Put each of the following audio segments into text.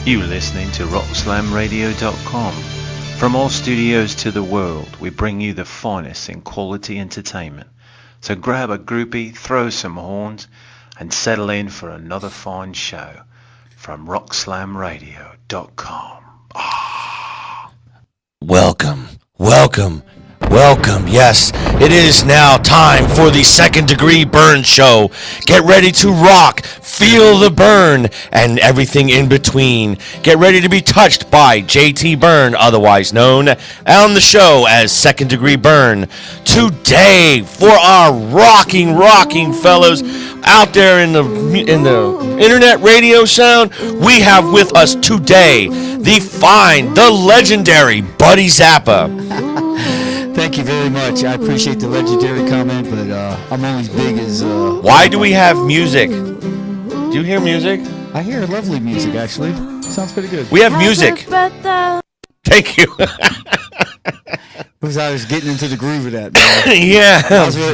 You listening to RockSlamRadio.com. From all studios to the world, we bring you the finest in quality entertainment. So grab a groupie, throw some horns, and settle in for another fine show from RockSlamRadio.com. Welcome. Yes, it is now time for the Second Degree Burn Show. Get ready to rock, feel the burn, and everything in between. Get ready to be touched by JT Byrne, otherwise known on the show as Second Degree Burn. Today, for our rocking fellows out there in the internet radio sound, we have with us today the fine, the legendary Buddy Zappa. Thank you very much. I appreciate the legendary comment, but I'm only as big as... Why do we have music? Do you hear music? I hear lovely music, actually. Sounds pretty good. We have music. Thank you. Because I was getting into the groove of that, man. Yeah.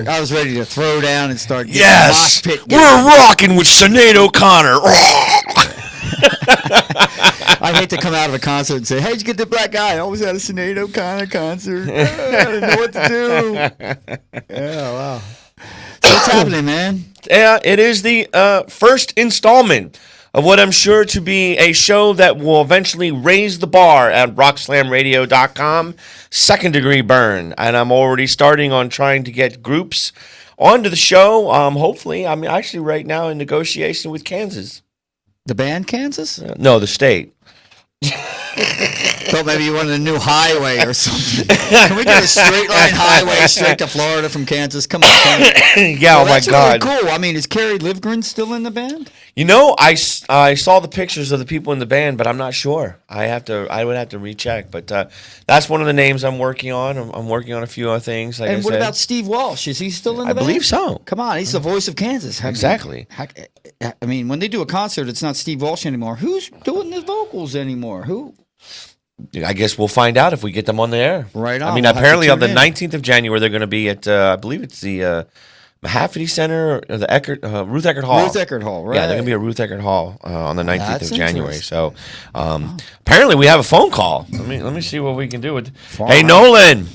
I was ready to throw down and start getting yes. the mosh pit. We're rocking with Sinead O'Connor. I hate to come out of a concert and say, hey, did you get the black guy? I always had a Sinead O'Connor concert. I didn't know what to do. Yeah, wow. So what's happening, man? Yeah, it is the first installment of what I'm sure to be a show that will eventually raise the bar at rockslamradio.com, Second Degree Burn. And I'm already starting on trying to get groups onto the show. Hopefully, I'm actually right now in negotiation with Kansas. The band Kansas? No, the state. Thought maybe you wanted a new highway or something. Can we get a straight line highway straight to Florida from Kansas? Come on. Yeah, well, oh my God. Really cool. I mean, is Carrie Livgren still in the band? You know, I saw the pictures of the people in the band, but I'm not sure. I would have to recheck. But that's one of the names I'm working on. I'm working on a few other things. Like and I what said. about Steve Walsh? Is he still in the band? I believe so. Come on, he's the voice of Kansas. Exactly. I mean, when they do a concert, it's not Steve Walsh anymore. Who's doing the vocals anymore? Who? I guess we'll find out if we get them on the air. Right on. I mean, We'll apparently have on to the tune in. 19th of January, they're going to be at, I believe it's the Mahaffey Center, or the Ruth Eckerd Hall. Ruth Eckerd Hall, right. Yeah, they're going to be at Ruth Eckerd Hall on the 19th That's of January. interesting. So apparently we have a phone call. Let me see what we can do with. Far Hey, out. Nolan.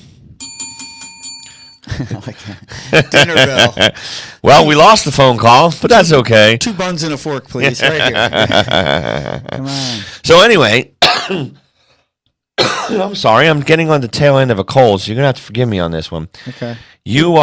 Dinner bell. Well, we lost the phone call, but that's okay. 2 buns and a fork, please. Right here. Come on. So anyway, I'm sorry. I'm getting on the tail end of a cold, so you're going to have to forgive me on this one. Okay. You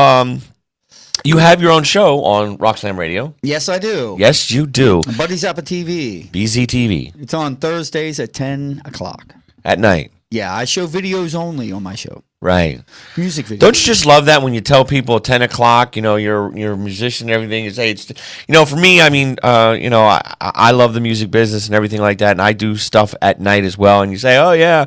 have your own show on Rockslam Radio. Yes, I do. Yes, you do. Buddy Zappa TV. BZTV It's on Thursdays at 10 o'clock. at night. Yeah, I show videos only on my show. Right. Music videos. Don't you just love that when you tell people at 10 o'clock, you know, you're a musician and everything, you say it's, you know, for me, I mean, you know, I love the music business and everything like that, and I do stuff at night as well, and you say, oh, yeah,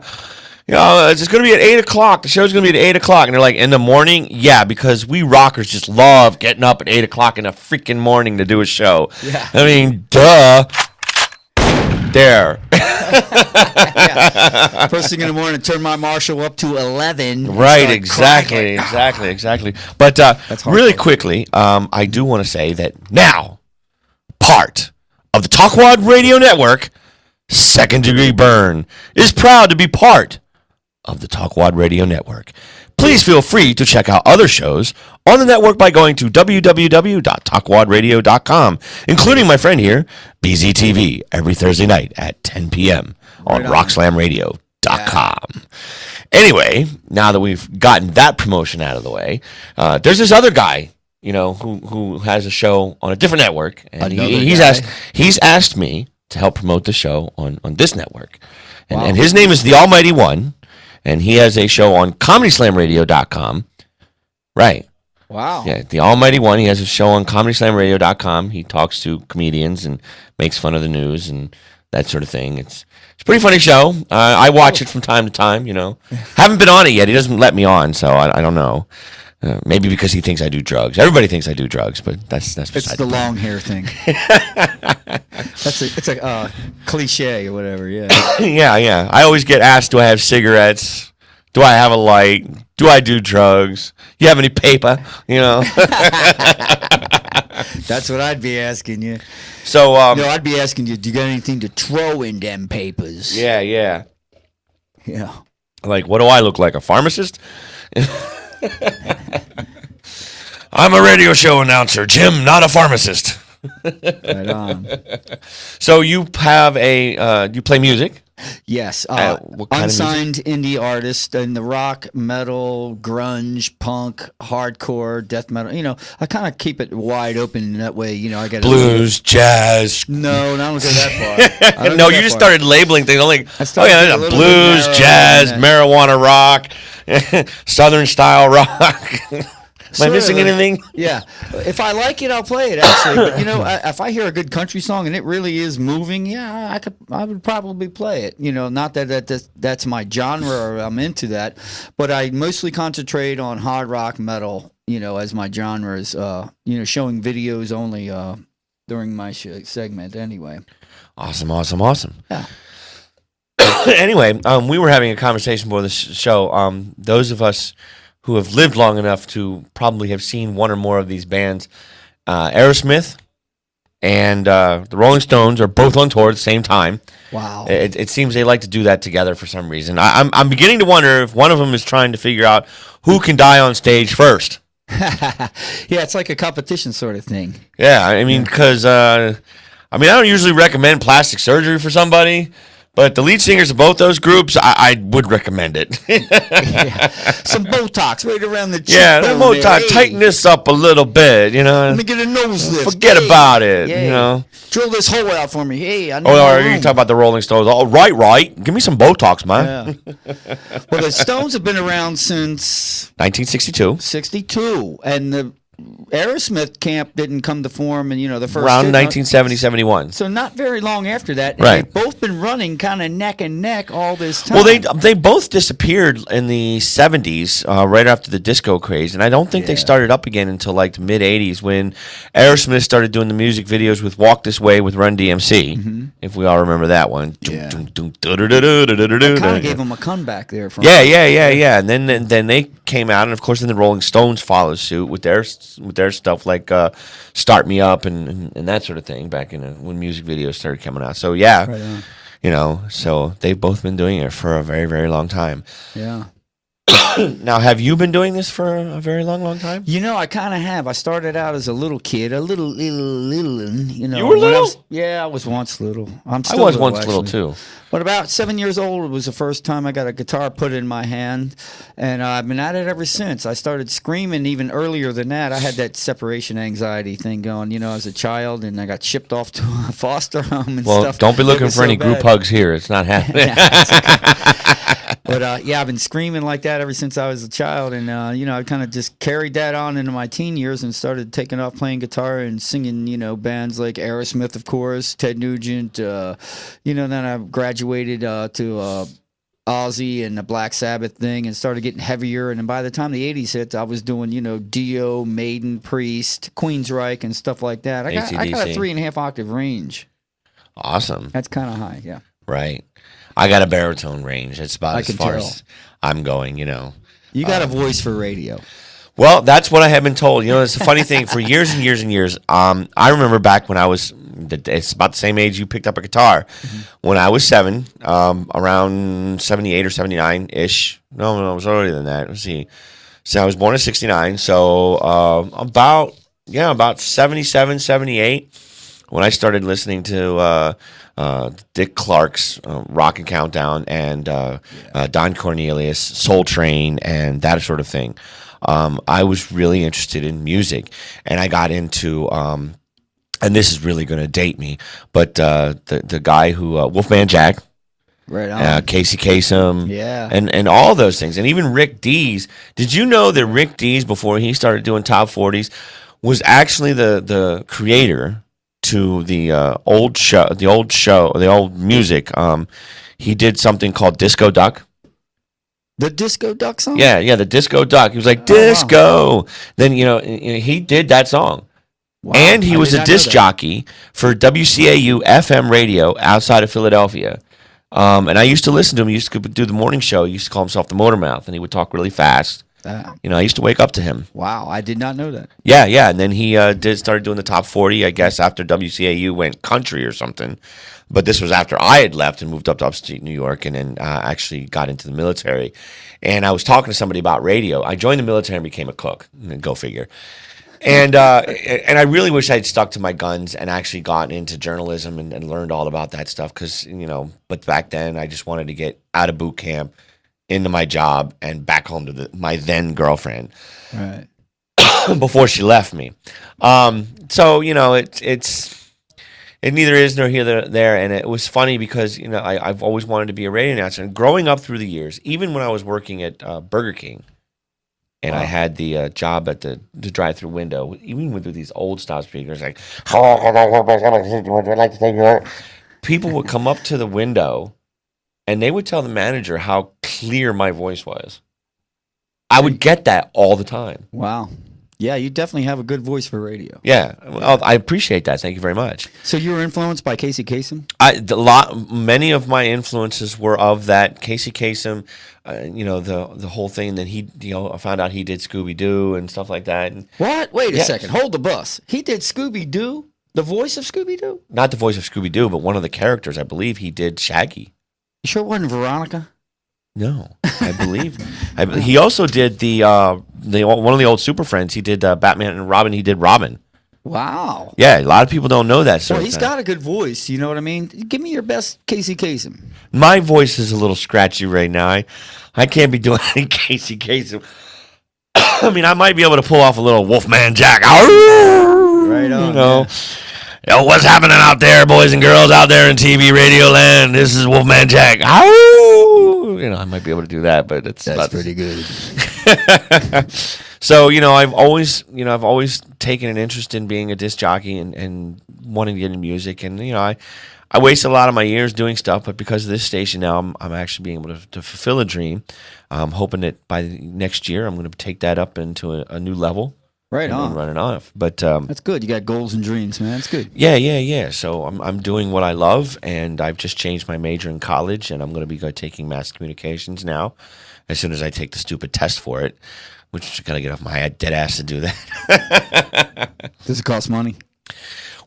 you know, it's going to be at 8 o'clock. The show's going to be at 8 o'clock. And they're like, in the morning? Yeah, because we rockers just love getting up at 8 o'clock in the freaking morning to do a show. Yeah. I mean, duh. There. Yeah. First thing in the morning, turn my Marshall up to 11. Right, Start exactly. But really quickly, I do want to say that now, part of the Talkwad Radio Network, Second Degree Burn, is proud to be part of the Talkwad Radio Network. Please feel free to check out other shows on the network by going to www.talkwadradio.com, including my friend here, BZTV, every Thursday night at 10 p.m. on rockslamradio.com. Anyway, now that we've gotten that promotion out of the way, there's this other guy, you know, who has a show on a different network, and he's asked me to help promote the show on this network. And his name is The Almighty One. And he has a show on ComedySlamRadio.com. Right. Wow. Yeah, The Almighty One. He has a show on ComedySlamRadio.com. He talks to comedians and makes fun of the news and that sort of thing. It's a pretty funny show. I watch it from time to time, you know. Haven't been on it yet. He doesn't let me on, so I don't know. Maybe because he thinks I do drugs. Everybody thinks I do drugs, but that's beside It's the long hair thing. It's a cliche or whatever, yeah. Yeah. I always get asked, do I have cigarettes? Do I have a light? Do I do drugs? You have any paper? You know? That's what I'd be asking you. So, I'd be asking you, do you got anything to throw in them papers? yeah. Yeah. Like, what do I look like? A pharmacist? I'm a radio show announcer, Jim, not a pharmacist. Right on. So you have you play music? Yes. What kind of Unsigned indie artist in the rock, metal, grunge, punk, hardcore, death metal. I kind of keep it wide open in that way. I got Blues, jazz. No, I don't go that far. No, you just started labeling things. I'm like, started a little blues, bit jazz, narrow marijuana rock, Southern style rock. Am I missing anything? Yeah. If I like it, I'll play it, actually. But, if I hear a good country song and it really is moving, yeah, I would probably play it. Not that that's my genre or I'm into that, but I mostly concentrate on hard rock, metal, as my genres, showing videos only during my segment anyway. Awesome. Yeah. Anyway, we were having a conversation before the show. Those of us who have lived long enough to probably have seen one or more of these bands, Aerosmith and the Rolling Stones are both on tour at the same time. Wow. It seems they like to do that together for some reason. I'm beginning to wonder if one of them is trying to figure out who can die on stage first. Yeah, it's like a competition sort of thing. Yeah, I mean, because I don't usually recommend plastic surgery for somebody. But the lead singers of both those groups, I would recommend it. Yeah. Some Botox right around the cheekbone. Yeah, that Botox, tighten this up a little bit, Let me get a nose lift. Forget about it, Drill this hole out for me. Hey, I know. Or are you talking about the Rolling Stones? Oh, right. Give me some Botox, man. Yeah. Well, the Stones have been around since 1962. 62, and the Aerosmith camp didn't come to form, and the first around 1970, 71. So not very long after that, and right? They've both been running kind of neck and neck all this time. Well, they both disappeared in the 70s, right after the disco craze, and I don't think they started up again until like the mid 80s when Aerosmith started doing the music videos with "Walk This Way" with Run DMC, if we all remember that one. Yeah. Kind of gave them a comeback there. Yeah. And then they came out, and of course, then the Rolling Stones followed suit with their stuff like "Start Me Up" and that sort of thing back in when music videos started coming out. So so they've both been doing it for a very, very long time. Yeah. Now, have you been doing this for a very long, long time? I kind of have. I started out as a little kid, a little. You were little? I was once little. I was once little too. But about 7 years old, it was the first time I got a guitar put in my hand, and I've been at it ever since. I started screaming even earlier than that. I had that separation anxiety thing going, as a child, and I got shipped off to a foster home and stuff. Well, don't be looking for any group hugs here. It's not happening. But I've been screaming like that ever since I was a child, and I kind of just carried that on into my teen years and started taking off playing guitar and singing, bands like Aerosmith, of course, Ted Nugent. Then I graduated to Ozzy and the Black Sabbath thing, and started getting heavier. And then by the time the '80s hit, I was doing Dio, Maiden, Priest, Queensryche, and stuff like that. I got a 3.5 octave range. Awesome. That's kind of high, yeah. Right. I got a baritone range. It's about as far as I'm going, You got a voice for radio. Well, that's what I have been told. It's a funny thing. For years and years and years, I remember back when I was, it's about the same age you picked up a guitar. Mm-hmm. When I was 7, around 78 or 79-ish. No, it was earlier than that. Let's see. So I was born in 69. So about 77, 78, when I started listening to Dick Clark's Rockin' Countdown and Don Cornelius, Soul Train, and that sort of thing. I was really interested in music, and I got into, and this is really going to date me, but the guy who, Wolfman Jack, right on. Casey Kasem, and all those things, and even Rick Dees. Did you know that Rick Dees, before he started doing top 40s, was actually the creator to the old music? He did something called Disco Duck. The Disco Duck song? Yeah, the Disco Duck. He was like, disco. Wow. Then, he did that song. Wow. And he was a disc jockey for WCAU FM radio outside of Philadelphia. And I used to listen to him. He used to do the morning show. He used to call himself the Motor Mouth, and he would talk really fast. I used to wake up to him. Wow, I did not know that. Yeah, yeah. And then he started doing the top 40, I guess, after WCAU went country or something. But this was after I had left and moved up to upstate New York and then actually got into the military. And I was talking to somebody about radio. I joined the military and became a cook. Go figure. And I really wish I'd stuck to my guns and actually gotten into journalism and learned all about that stuff because, but back then I just wanted to get out of boot camp, into my job, and back home to my then girlfriend. Right. Before she left me. So, it neither is nor here nor there. And it was funny because, I've always wanted to be a radio announcer. And growing up through the years, even when I was working at Burger King, and I had the job at the drive-through window, even with these old style speakers, like, people would come up to the window and they would tell the manager how clear my voice was. I would get that all the time. Wow. Yeah, you definitely have a good voice for radio. Yeah, well, I appreciate that. Thank you very much. So you were influenced by Casey Kasem? Many of my influences were of that Casey Kasem, the whole thing that he, I found out he did Scooby Doo and stuff like that. And, what? Wait a second. Hold the bus. He did Scooby Doo? The voice of Scooby Doo? Not the voice of Scooby Doo, but one of the characters. I believe he did Shaggy. You sure it wasn't Veronica? No, I believe. He also did the one of the old Super Friends. He did Batman and Robin. He did Robin. Wow. Yeah, a lot of people don't know that. Well, he's got a good voice. You know what I mean? Give me your best Casey Kasem. My voice is a little scratchy right now. I can't be doing any Casey Kasem. I mean, I might be able to pull off a little Wolfman Jack. Right on. Yo, what's happening out there, boys and girls out there in TV radio land? This is Wolfman Jack. I might be able to do that, but that's pretty good. So, I've always taken an interest in being a disc jockey and wanting to get into music. And, I wasted a lot of my years doing stuff, but because of this station now, I'm actually being able to fulfill a dream. I'm hoping that by next year, I'm going to take that up into a new level. Right on. And running off. But that's good. You got goals and dreams, man. That's good. Yeah. So I'm doing what I love, and I've just changed my major in college, and I'm going to be taking mass communications now as soon as I take the stupid test for it, which I got to get off my dead ass to do that. Does it cost money?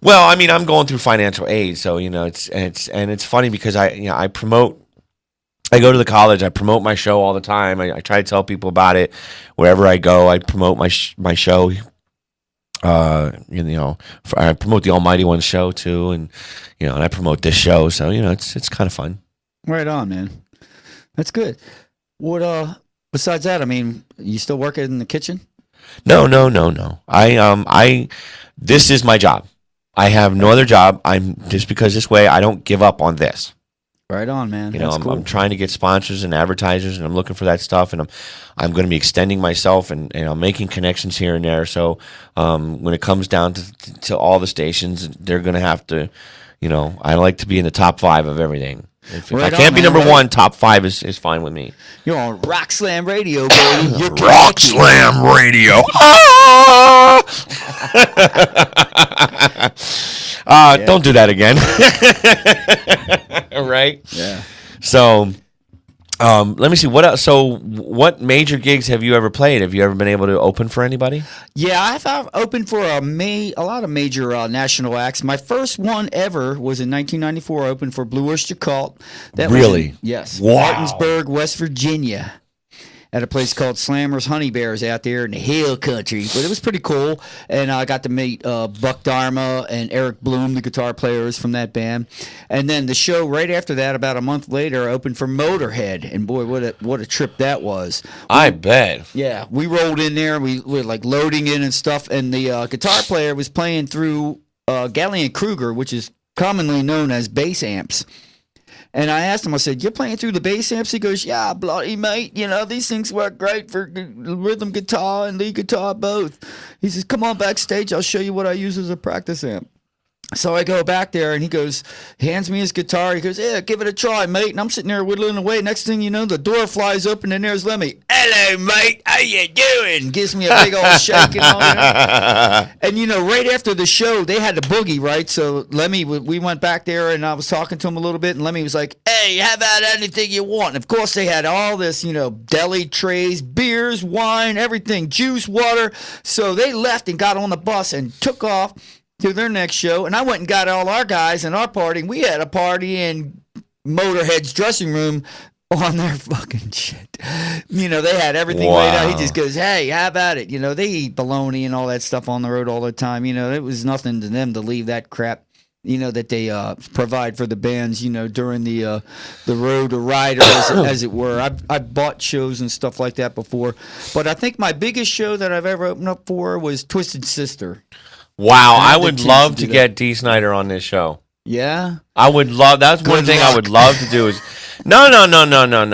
Well, I mean, I'm going through financial aid, so it's funny because I promote. I go to the college. I promote my show all the time. I try to tell people about it wherever I go. I promote my show. I promote the Almighty One show too, and and I promote this show. So it's kind of fun. Right on, man. That's good. What besides that? I mean, you still working in the kitchen? No. This is my job. I have no other job. I'm just because this way I don't give up on this. Right on, man. I'm trying to get sponsors and advertisers, and I'm looking for that stuff, and I'm going to be extending myself, and I'm making connections here and there. So when it comes down to all the stations, they're going to have to, I like to be in the top 5 of everything. If I can't be number 1, top 5 is fine with me. You're on Rock Slam Radio, baby. You're Rock Slam Radio. Don't do that again. Right? Yeah. So, let me see. What else? So, what major gigs have you ever played? Have you ever been able to open for anybody? Yeah, I've opened for a lot of major national acts. My first one ever was in 1994. I opened for Blue Oyster Cult. That really? Yes. Wow. Martinsburg, West Virginia. At a place called Slammers Honey Bears out there in the hill country. But it was pretty cool. And I got to meet Buck Dharma and Eric Bloom, the guitar players from that band. And then the show right after that, about a month later, opened for Motorhead. And boy, what a trip that was. I bet. Yeah, we rolled in there. We were like loading in and stuff. And the guitar player was playing through Gallien-Kruger, which is commonly known as bass amps. And I asked him, I said, "You're playing through the bass amps?" He goes, "Yeah, bloody mate. These things work great for rhythm guitar and lead guitar both." He says, "Come on backstage. I'll show you what I use as a practice amp." So I go back there, and he hands me his guitar. He goes, "Yeah, give it a try, mate." And I'm sitting there whittling away. Next thing you know, the door flies open, and there's Lemmy. "Hello, mate. How you doing?" Gives me a big old shake and all that. And right after the show, they had the boogie, right? So Lemmy, we went back there, and I was talking to him a little bit, and Lemmy was like, "Hey, how about anything you want?" And of course, they had all this, deli trays, beers, wine, everything, juice, water. So they left and got on the bus and took off to their next show, and I went and got all our guys in our party, and we had a party in Motorhead's dressing room on their fucking shit. They had everything laid out. He just goes, "Hey, how about it?" They eat bologna and all that stuff on the road all the time. It was nothing to them to leave that crap, that they provide for the bands, during the road or ride, as it were. I've bought shows and stuff like that before, but I think my biggest show that I've ever opened up for was Twisted Sister. Wow, I would love to get Dee Snider on this show. Yeah? I would love, that's one thing I would love to do is, no.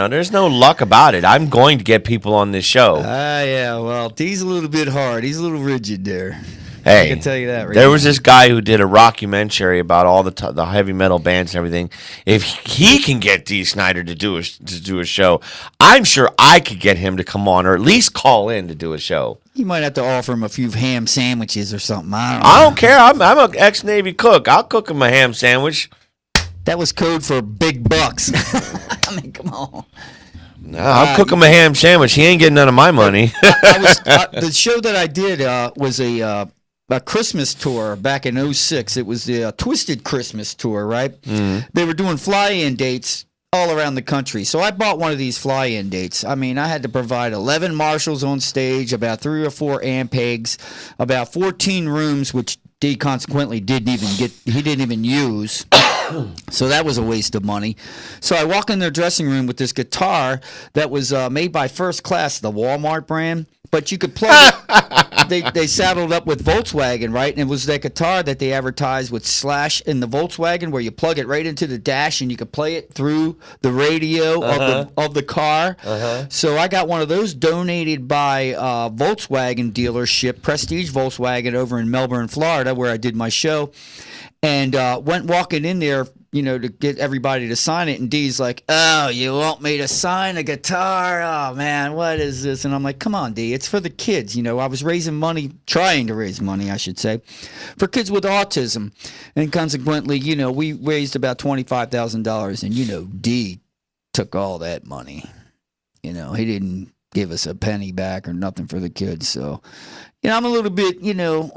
There's no luck about it. I'm going to get people on this show. Yeah, well, Dee's a little bit hard. He's a little rigid there. Hey, I can tell you that. Right there now. was this guy who did a rockumentary about all the heavy metal bands and everything. If he can get Dee Snider to do a show, I'm sure I could get him to come on or at least call in to do a show. You might have to offer him a few ham sandwiches or something. I don't care. I'm an ex-Navy cook. I'll cook him a ham sandwich. That was code for big bucks. I mean, come on. No, I'll cook him a ham sandwich. He ain't getting none of my money. The show that I did was a Christmas tour back in 2006. It was the Twisted Christmas tour, right? Mm. They were doing fly-in dates all around the country. So I bought one of these fly-in dates. I mean, I had to provide 11 marshals on stage, about 3 or 4 ampegs, about 14 rooms, which Dee consequently didn't even use. So that was a waste of money. So I walk in their dressing room with this guitar that was made by First Class, the Walmart brand, but you could plug it. They saddled up with Volkswagen, right? And it was that guitar that they advertised with Slash in the Volkswagen, where you plug it right into the dash and you could play it through the radio of the car. So I got one of those donated by Volkswagen dealership, Prestige Volkswagen, over in Melbourne, Florida, where I did my show. And went walking in there, to get everybody to sign it. And Dee's like, "Oh, you want me to sign a guitar? Oh, man, what is this?" And I'm like, "Come on, Dee, it's for the kids." I was raising money, trying to raise money, I should say, for kids with autism. And consequently, we raised about $25,000. And, Dee took all that money. He didn't give us a penny back or nothing for the kids. So, I'm a little bit,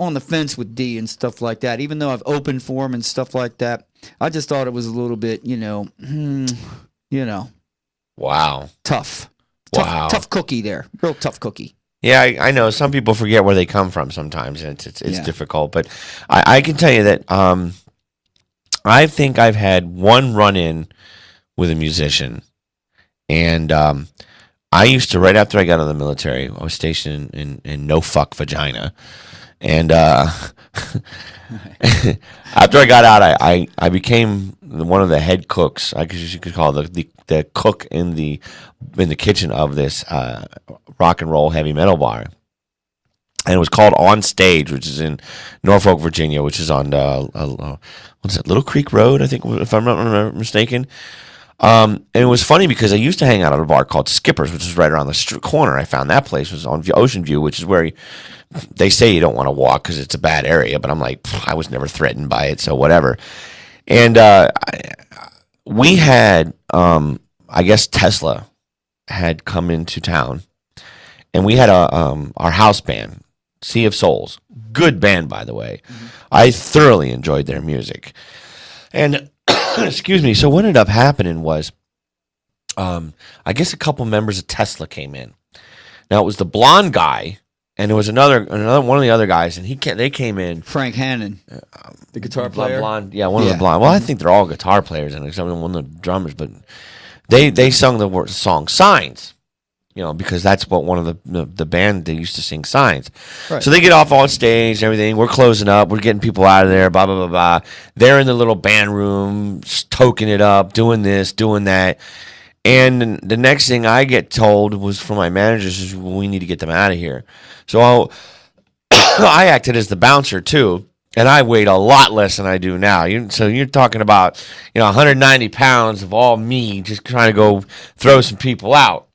on the fence with Dee and stuff like that. Even though I've opened for him and stuff like that, I just thought it was a little bit, Wow. Tough. Wow. Tough cookie there. Real tough cookie. Yeah, I know. Some people forget where they come from sometimes, and it's difficult. But I can tell you that I think I've had one run-in with a musician, and I used to, right after I got out of the military, I was stationed in No Fuck Vagina. And after I got out, I became one of the head cooks. I guess you could call it the cook in the kitchen of this rock and roll heavy metal bar. And it was called On Stage, which is in Norfolk, Virginia, which is on what's it, Little Creek Road, I think, if I'm not mistaken. And it was funny because I used to hang out at a bar called Skipper's, which is right around the corner. I found that place was on Ocean View, which is where they say you don't want to walk because it's a bad area. But I'm like, I was never threatened by it, so whatever. And we had, I guess Tesla had come into town, and we had our house band, Sea of Souls. Good band, by the way. Mm-hmm. I thoroughly enjoyed their music. And excuse me. So what ended up happening was, I guess a couple members of Tesla came in. Now it was the blonde guy, and there was another one of the other guys, and they came in. Frank Hannon, the guitar player. Blonde, yeah, one of the blonde. Well, I think they're all guitar players, and except one of the drummers. But they sung the song "Signs," because that's what one of the band, they used to sing "Signs." Right. So they get off on stage, and everything. We're closing up. We're getting people out of there. Blah blah blah blah. They're in the little band room, toking it up, doing this, doing that. And the next thing I get told was from my managers is, "We need to get them out of here." So I acted as the bouncer too, And I weighed a lot less than I do now. So you're talking about, 190 pounds of all me just trying to go throw some people out.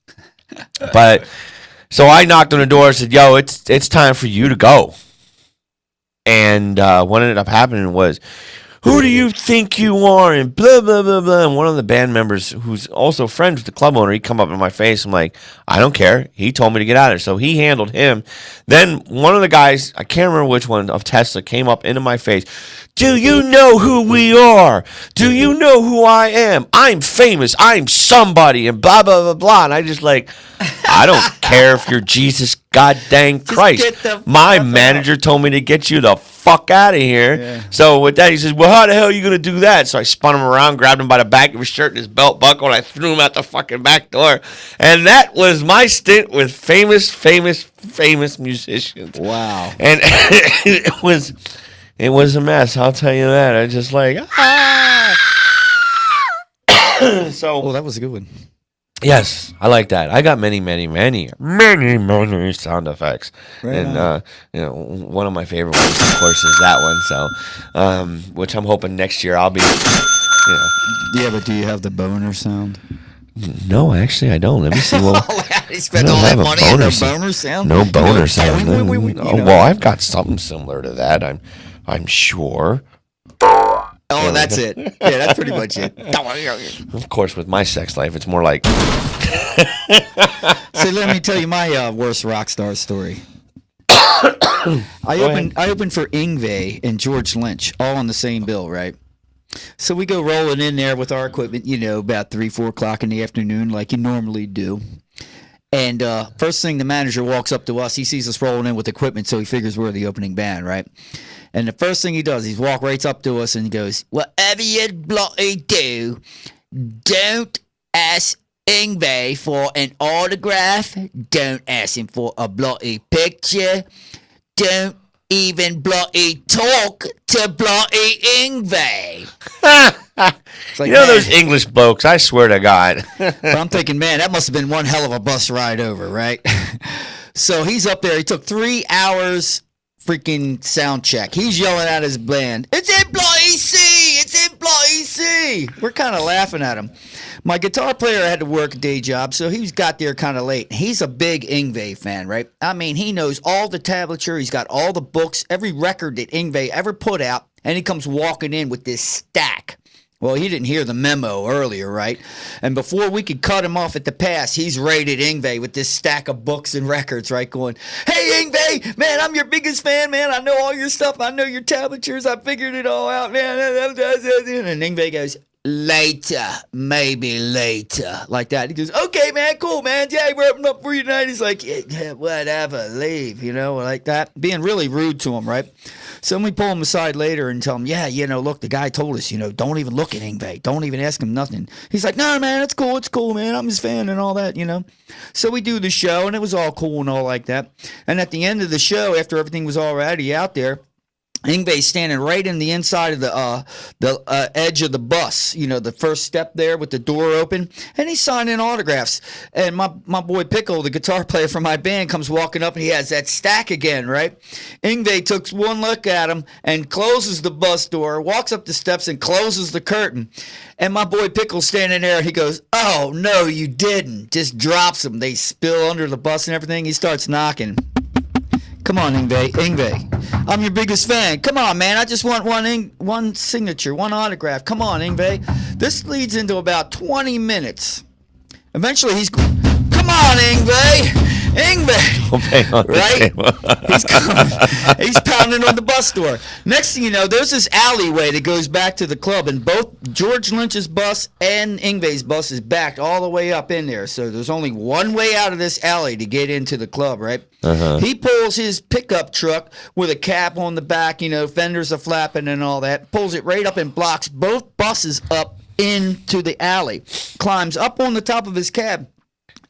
But so I knocked on the door and said, "Yo, it's time for you to go." And what ended up happening was, "Who do you think you are?" And blah, blah, blah, blah. And one of the band members, who's also friends with the club owner, he come up in my face. I'm like, "I don't care. He told me to get out of there." So he handled him. Then one of the guys, I can't remember which one, of Tesla came up into my face. "Do you know who we are? Do you know who I am? I'm famous. I'm somebody." And blah, blah, blah, blah. And I just like, I don't care if you're Jesus goddamn Christ. My manager told me to get you the fuck out of here. Yeah. So with that, he says, "Well, how the hell are you going to do that?" So I spun him around, grabbed him by the back of his shirt and his belt buckle, and I threw him out the fucking back door. And that was my stint with famous musicians. Wow. And it was a mess, I'll tell you that. I just like, So. Oh, that was a good one. Yes, I like that. I got many sound effects, right, and one of my favorite ones, of course, is that one. So, which I'm hoping next year I'll be. Yeah, but do you have the boner sound? No, actually, I don't. Let me see. Well, he spent all that money on no boner sound. No boner sound. Well, I've got something similar to that. I'm sure. Oh, that's it. Yeah, that's pretty much it. Of course, with my sex life, it's more like. So let me tell you my worst rock star story. I opened for Yngwie and George Lynch, all on the same bill, right? So we go rolling in there with our equipment, about 3-4 o'clock in the afternoon, like you normally do. And first thing, the manager walks up to us. He sees us rolling in with equipment, so he figures we're the opening band, right? And the first thing he does, he walks right up to us and he goes, "Whatever you bloody do, don't ask Yngwie for an autograph. Don't ask him for a bloody picture. Don't even bloody talk to bloody Yngwie." Like, those English blokes, I swear to God. But I'm thinking, man, that must have been one hell of a bus ride over, right? So he's up there. He took 3 hours freaking sound check. He's yelling at his band, "It's in bloody C! It's in bloody C!" We're kind of laughing at him. My guitar player had to work a day job, so he got there kind of late. He's a big Yngwie fan, right? I mean, he knows all the tablature. He's got all the books, every record that Yngwie ever put out, and he comes walking in with this stack. Well, he didn't hear the memo earlier, right? And before we could cut him off at the pass, he's raided Yngwie with this stack of books and records, right? Going, "Hey, Yngwie, man, I'm your biggest fan, man. I know all your stuff. I know your tablatures. I figured it all out, man." And Yngwie goes, "Later, maybe later," like that. He goes, "Okay, man, cool, man. Yeah, we're opening up for you tonight." He's like, "Yeah, whatever, leave," like that. Being really rude to him, right? So we pull him aside later and tell him, "Yeah, look, the guy told us, don't even look at Yngwie. Don't even ask him nothing." He's like, "No, man, it's cool, man. I'm his fan and all that, So we do the show, and it was all cool and all like that. And at the end of the show, after everything was already out there, Yngwie's standing right in the inside of the edge of the bus, the first step there with the door open, and he's signing autographs. And my boy Pickle, the guitar player for my band, comes walking up, and he has that stack again, right? Yngwie takes one look at him and closes the bus door, walks up the steps and closes the curtain. And my boy Pickle's standing there, and he goes, "Oh, no, you didn't." Just drops them. They spill under the bus and everything. He starts knocking. "Come on, Yngwie, I'm your biggest fan. Come on, man. I just want one signature, one autograph. Come on, Yngwie." This leads into about 20 minutes. Eventually, he's going, "Come on, Yngwie, right?" He's pounding on the bus door. Next thing you know, there's this alleyway that goes back to the club, and both George Lynch's bus and Yngwie's bus is backed all the way up in there. So there's only one way out of this alley to get into the club, right? He pulls his pickup truck with a cap on the back, fenders are flapping and all that, pulls it right up and blocks both buses up into the alley, climbs up on the top of his cab,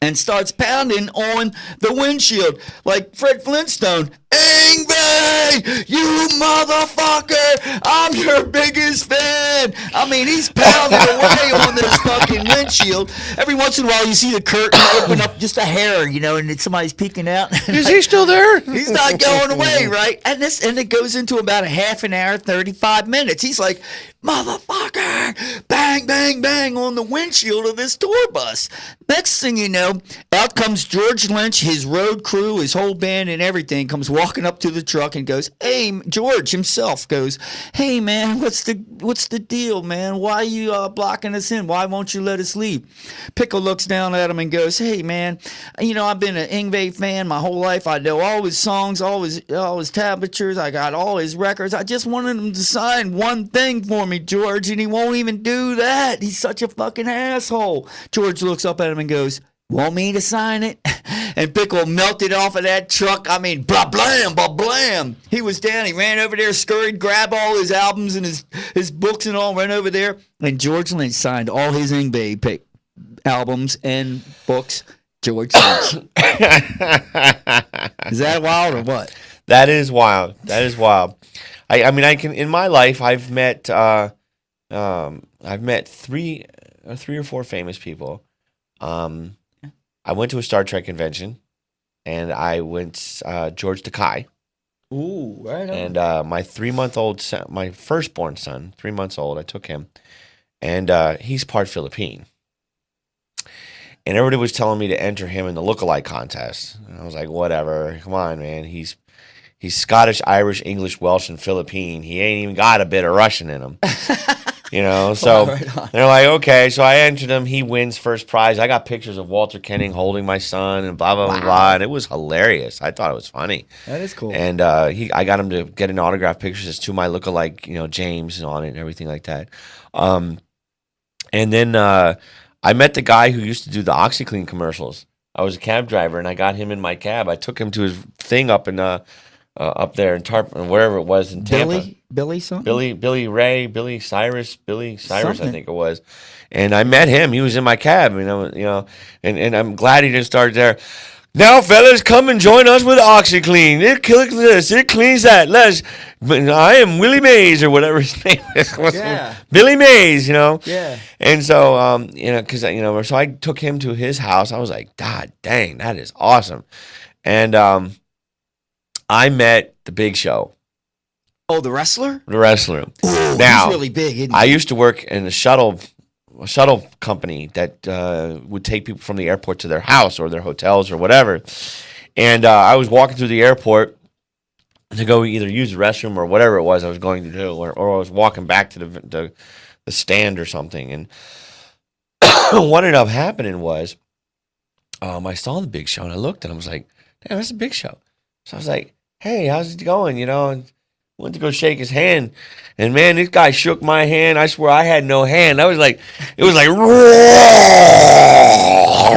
and starts pounding on the windshield like Fred Flintstone. Yngwie, you motherfucker! I'm your biggest fan. I mean, he's pounding away on this fucking windshield. Every once in a while, you see the curtain open up just a hair, you know, and somebody's peeking out. Is he still there? He's not going away, right? And it goes into about a half an hour, 35 minutes. He's like, motherfucker, bang, bang, bang on the windshield of this tour bus. Next thing you know, out comes George Lynch, his road crew, his whole band and everything comes walking up to the truck and goes, hey, George himself goes, hey, man, what's the deal, man? Why are you blocking us in? Why won't you let us leave? Pickle looks down at him and goes, hey, man, you know, I've been an Yngwie fan my whole life. I know all his songs, all his tablatures. I got all his records. I just wanted him to sign one thing for me, George, and he won't even do that. He's such a fucking asshole. George looks up at him and goes, want me to sign it? And Pickle melted off of that truck. I mean, blah, blam, blah, blam. He was down. He ran over there, scurried, grabbed all his albums and his books and all, ran over there. And George Lynch signed all his Yngwie albums and books. George Lynch. Is that wild or what? That is wild. That is wild. I mean, I can, in my life, I've met three or four famous people. I went to a Star Trek convention, and I went George Takei. Ooh, right on. And my 3-month-old son, my firstborn son, 3 months old, I took him, and he's part Philippine. And everybody was telling me to enter him in the lookalike contest. And I was like, whatever, come on, man. He's Scottish, Irish, English, Welsh, and Philippine. He ain't even got a bit of Russian in him. You know, so they're like, okay. So I entered him. He wins first prize. I got pictures of Walter Kenning holding my son and blah, blah, blah, blah. And it was hilarious. I thought it was funny. That is cool. And I got him to get an autograph pictures to my lookalike, you know, James on it and everything like that. And then I met the guy who used to do the OxyClean commercials. I was a cab driver, and I got him in my cab. I took him to his thing up in up there in wherever it was in Tampa. Billy something? Billy Cyrus, I think it was. And I met him. He was in my cab, you know, and I'm glad he didn't start there. Now, fellas, come and join us with OxyClean. It kills this. It cleans that. I am Willie Mays or whatever his name is. Yeah. Billy Mays, you know. Yeah. And so, you know, because, you know, so I took him to his house. I was like, God dang, that is awesome. And I met the Big Show. Oh, the wrestler? The wrestler. Ooh, now, he's really big, isn't he? I used to work in a shuttle company that would take people from the airport to their house or their hotels or whatever. And I was walking through the airport to go either use the restroom or whatever it was I was going to do, or I was walking back to the stand or something. And what ended up happening was I saw the Big Show, and I looked, and I was like, damn, that's the Big Show. So I was like, hey, how's it going? You know, and went to go shake his hand, and man, this guy shook my hand. I swear I had no hand. It was like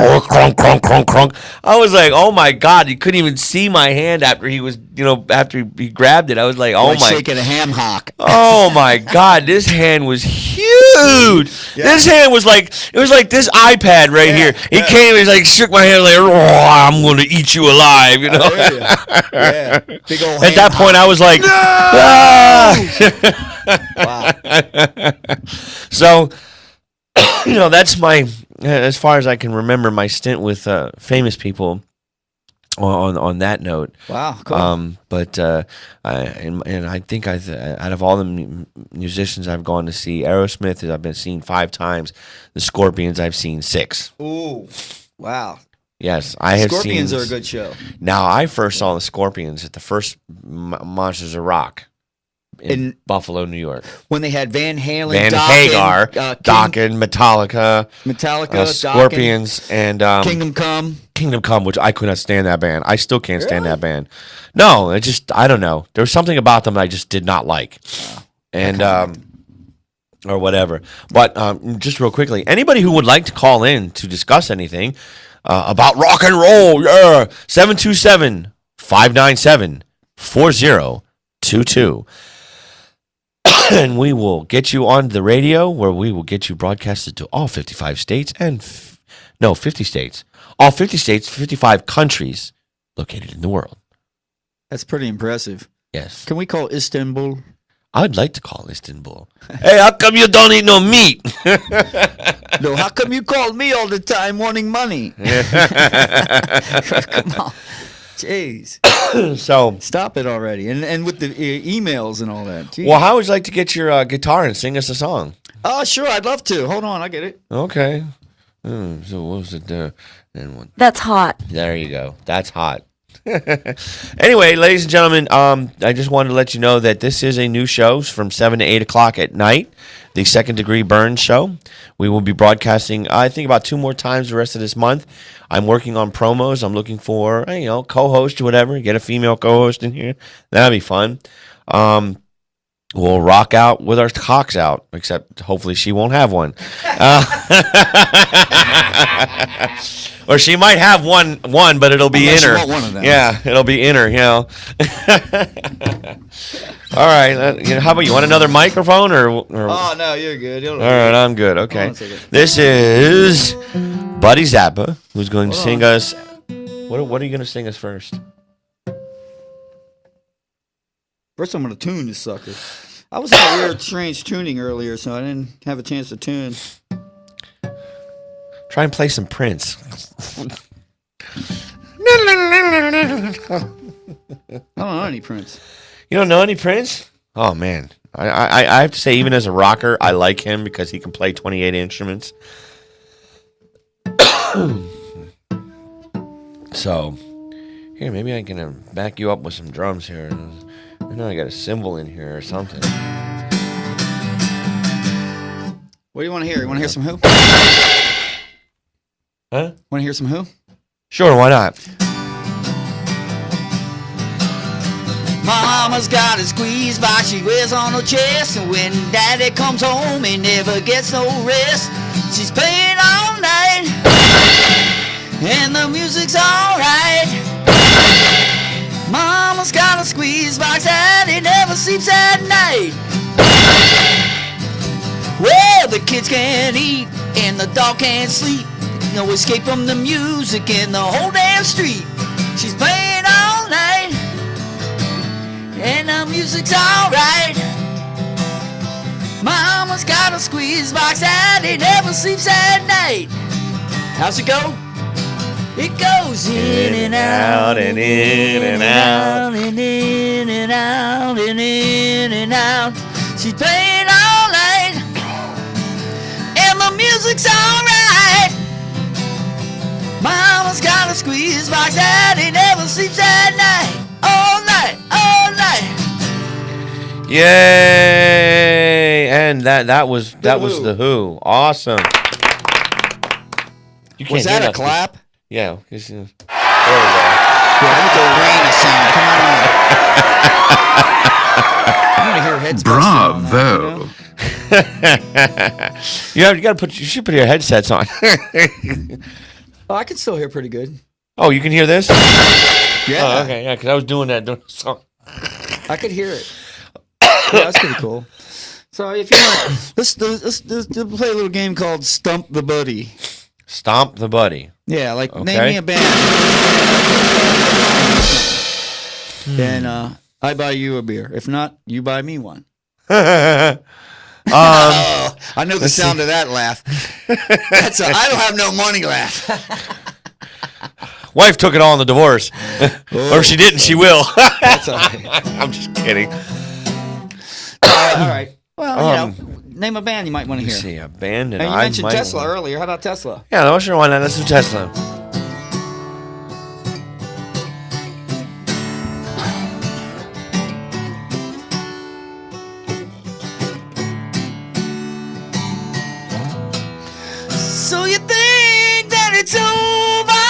crunk, crunk, crunk, crunk. I was like, oh my God, he couldn't even see my hand after he was, you know, after he grabbed it. I was like, oh my, shaking a ham hock. Oh my God, this hand was huge. Yeah. This hand was like, it was like this iPad right here. He came, he's like, shook my hand like, I'm going to eat you alive, you know. Yeah. Big old At that point, I was like, no! Wow. So, you know, that's my, as far as I can remember, my stint with famous people. On that note, wow, cool. But I think out of all the musicians I've gone to see, Aerosmith I've been seen 5 times. The Scorpions I've seen 6. Ooh, wow. Yes, I have seen. Scorpions are a good show. Now, I first saw the Scorpions at the first Monsters of Rock in Buffalo, New York. When they had Van Halen, Van Hagar, Dokken, Metallica, Scorpions, and Kingdom Come, which I could not stand that band. I still can't stand that band. No, I don't know. There was something about them that I just did not like. And or whatever. But just real quickly, anybody who would like to call in to discuss anything about rock and roll, 727-597-4022. And we will get you on the radio, where we will get you broadcasted to all 55 states and No, 50 states. All 50 states, 55 countries located in the world. That's pretty impressive. Yes. Can we call Istanbul? I'd like to call Istanbul. Hey, how come you don't eat no meat? No, how come you call me all the time wanting money? Come on. Jeez. So, Stop it already. And with the emails and all that. Jeez. well, how would you like to get your guitar and sing us a song? Oh, sure. I'd love to. Hold on. I get it. Okay. So what was it there? That's hot. There you go. That's hot. Anyway, ladies and gentlemen, I just wanted to let you know that this is a new show from 7 to 8 o'clock at night, the Second Degree Burn Show. We will be broadcasting, I think, about 2 more times the rest of this month. I'm working on promos. I'm looking for, co-host or whatever. Get a female co-host in here. That'd be fun. We'll rock out with our cocks out, except hopefully she won't have one. Or she might have one, but it'll be Unless in her. you want one of them. Yeah, it'll be in her, All right. How about you? Want another microphone or Oh, no, you're good. all right, I'm good. Okay. Hold on a second. This is Buddy Zappa, who's going to Hold sing on. us. What are you going to sing us first? First, I'm going to tune this sucker. I was in a weird, strange tuning earlier, so I didn't have a chance to tune. Try and play some Prince. I don't know any Prince. You don't know any Prince? Oh man, I have to say, even as a rocker, I like him because he can play 28 instruments. So, here, maybe I can back you up with some drums here. I know I got a cymbal in here or something. What do you want to hear? You want to hear some who? Huh? Want to hear some who? Sure, why not? Mama's got a squeeze box she wears on her chest, and when daddy comes home he never gets no rest. She's playing all night and the music's alright. Mama's got a squeeze box and he never sleeps at night. Well, the kids can't eat and the dog can't sleep. No escape from the music in the whole damn street. She's playing all night and the music's alright. Mama's got a squeeze box and it never sleeps at night. How's it go? It goes in and out and in and out and in and out and in and out. She's playing all night and the music's alright. Mama's got a squeeze box and it never sleeps at night. All night, all night. Yay! And that was Who. the Who. Awesome. You Was hear that a nothing. clap? Yeah. There we go. Yeah, with the rainy sound. Come on. I want to hear headsets. You got to you should put your headsets on. Oh, I can still hear pretty good. Oh, you can hear this? Yeah, Oh, okay, yeah, because I was doing that during the song. I could hear it. Yeah, that's pretty cool. So if you want, let's play a little game called Stump the Buddy. Stomp the Buddy. Yeah, like Okay. name me a band. Then I buy you a beer. If not, you buy me one. I know the sound of that laugh. That's a I don't have no money laugh. Wife took it all in the divorce. Or if she didn't, she will. That's all right. I'm just kidding. All right. Well, name a band you might want to Let's hear. see, a band and And you I mentioned might Tesla want- earlier. How about Tesla? Yeah, no, sure, why not? Let's do Tesla. So you think that it's over?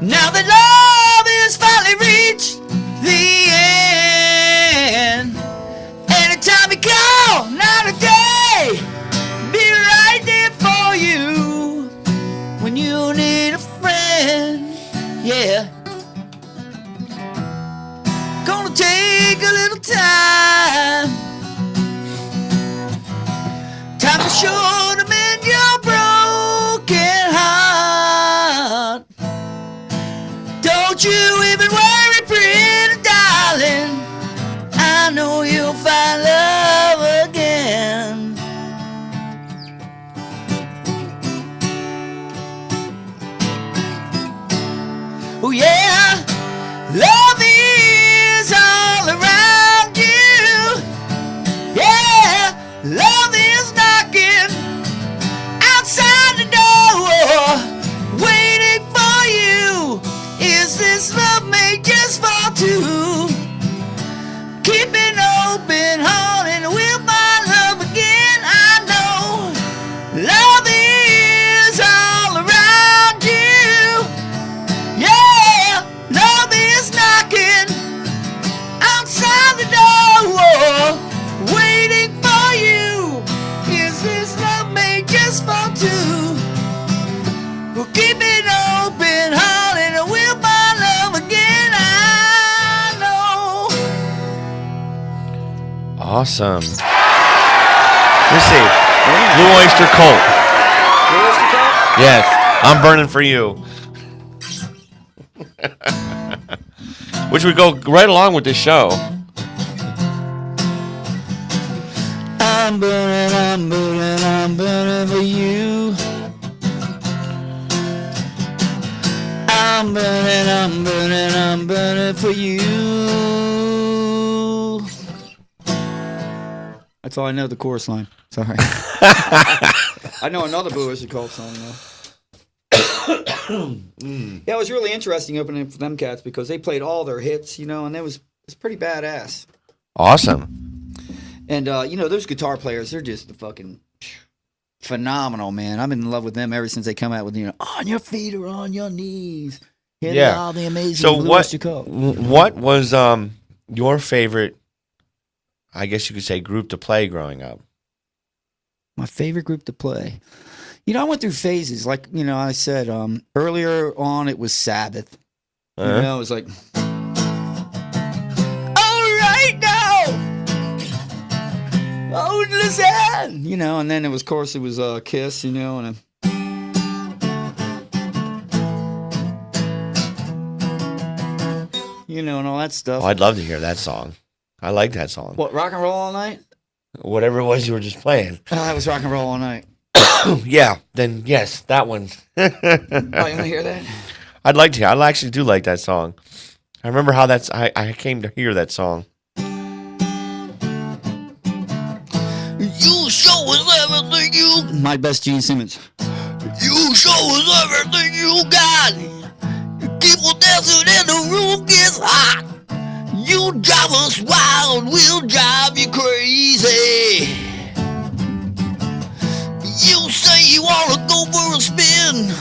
Now that love has finally reached the end. Anytime you call, not a day, be right there for you when you need a friend. Yeah. Gonna take a little time. Time to show them in we've been worried, pretty darling. I know you'll find love again. Oh yeah, love is all around you. Yeah, love is knocking outside the door, waiting for you. Is this love made just for two? Keep it open, heart, and we'll find love again. I know love is all around you. Yeah, love is knocking outside the door, waiting for you. Is this love made just for two? Well, keep it open, heart, and we'll find love again. I know. Awesome. Let's see. Blue Oyster Cult. Yes, I'm burning for you. Which would go right along with this show. I'm burning for you. I'm burning for you. That's all I know, the chorus line. Sorry. I know another Blue Oyster Cult song, though. Yeah, it was really interesting opening for them cats because they played all their hits, and it's pretty badass. Awesome. And, those guitar players, they're just the fucking phenomenal, man. I'm in love with them ever since they come out with, on your feet or on your knees. Yeah. All the amazing So Blue Oyster Cult. what was your favorite, I guess you could say, group to play growing up? My favorite group to play. I went through phases. Like, I said, earlier on it was Sabbath. Uh-huh. It was like, all right now. Oh, listen. And then of course, it was Kiss, and and all that stuff. Oh, I'd love to hear that song. I like that song. What, Rock and Roll All Night? Whatever it was you were just playing. That was Rock and Roll All Night. Yeah, then yes, that one. Oh, you want to hear that? I'd like to. I actually do like that song. I remember how I came to hear that song. You show us everything you... My best Gene Simmons. You show us everything you got. You keep on dancing and the room gets hot. You drive us wild, we'll drive you crazy. You say you wanna go for a spin.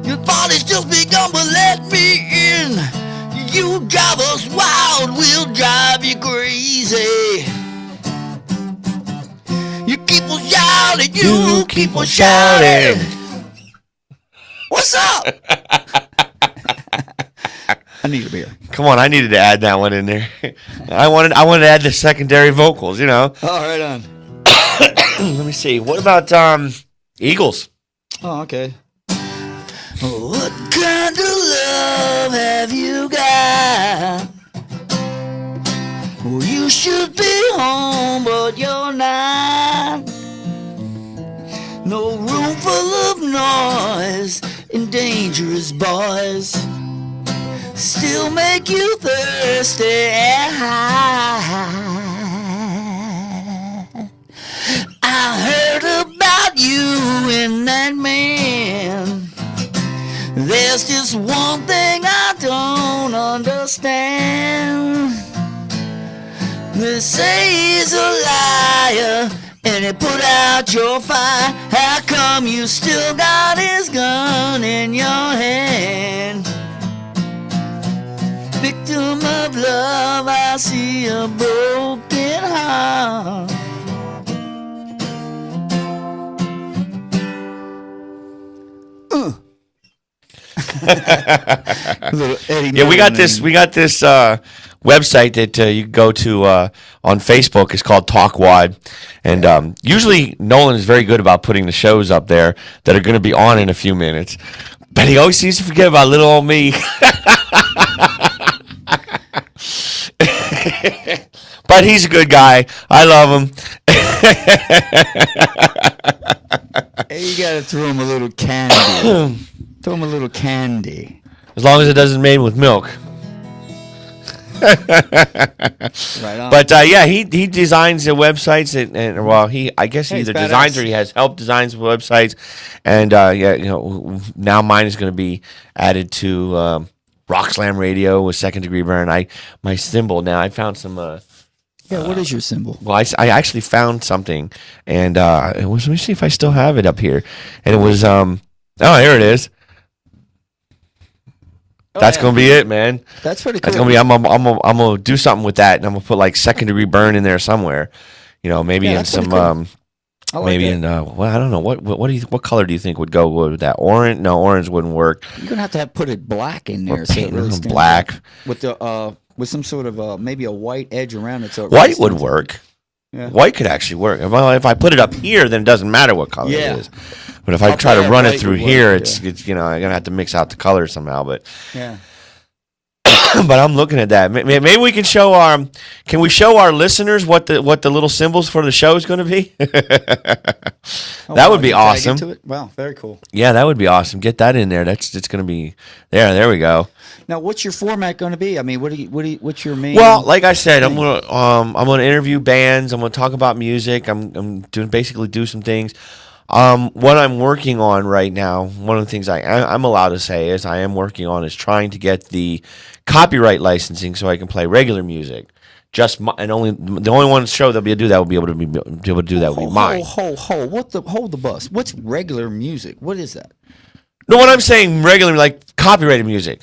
Your body's just begun, but let me in. You drive us wild, we'll drive you crazy. You keep on shouting, you keep on shouting. What's up? I need a beer. Come on, I needed to add that one in there. I wanted to add the secondary vocals, Oh, right on. Let me see. What about Eagles? Oh, okay. What kind of love have you got? Well, you should be home, but you're not. No room full of noise and dangerous boys. Still make you thirsty and high. I heard about you and that man. There's just one thing I don't understand. They say he's a liar and he put out your fire. How come you still got his gun in your hand? Victim of love, I see a broken heart. Yeah, we got this website that you can go to on Facebook. It's called TalkWad, and usually Nolan is very good about putting the shows up there that are going to be on in a few minutes. But he always seems to forget about little old me. But he's a good guy. I love him. Hey, you gotta throw him a little candy. Throw him a little candy. As long as it doesn't made with milk. Right on. But yeah, he designs the websites and well, I guess he Hey, he's either designs badass. or he has help designs websites, and yeah, now mine is going to be added to Rock Slam Radio with Second Degree Burn. My symbol now. I found some. Yeah, what is your symbol? Well, I actually found something, and it was. Let me see if I still have it up here, and it was oh, here it is. That's yeah. gonna be it, man. That's pretty cool. That's gonna be. I'm gonna do something with that, and I'm gonna put like Second Degree Burn in there somewhere. Maybe Yeah, in that's pretty some cool. I like maybe that. in well, I don't know what color do you think would go with that? Orange? No, orange wouldn't work. You're gonna have to put it black in there, Or so it paint really it stands black. out. With the with some sort of maybe a white edge around it, so it White really would stands out. work. Yeah. White could actually work. Well, if I put it up here, then it doesn't matter what color Yeah. it is. But if I I'll try tell to you, run it white through would here, work, it's I'm gonna have to mix out the colors somehow. But Yeah. but I'm looking at that. Maybe we can show our. Can we show our listeners what the little symbols for the show is going to be? Oh, That wow, would be you tag awesome. into it? Wow, very cool. Yeah, that would be awesome. Get that in there. It's going to be there. There we go. Now, what's your format going to be? I mean, what's your main? Well, like I said, I'm gonna interview bands. I'm gonna talk about music. I'm doing basically do some things. What I'm working on right now, one of the things I'm allowed to say is I am working on is trying to get the copyright licensing so I can play regular music. The only one show that'll be able to do that will be able to do that will be mine. Hold the bus. What's regular music? What is that? No, what I'm saying regular like copyrighted music,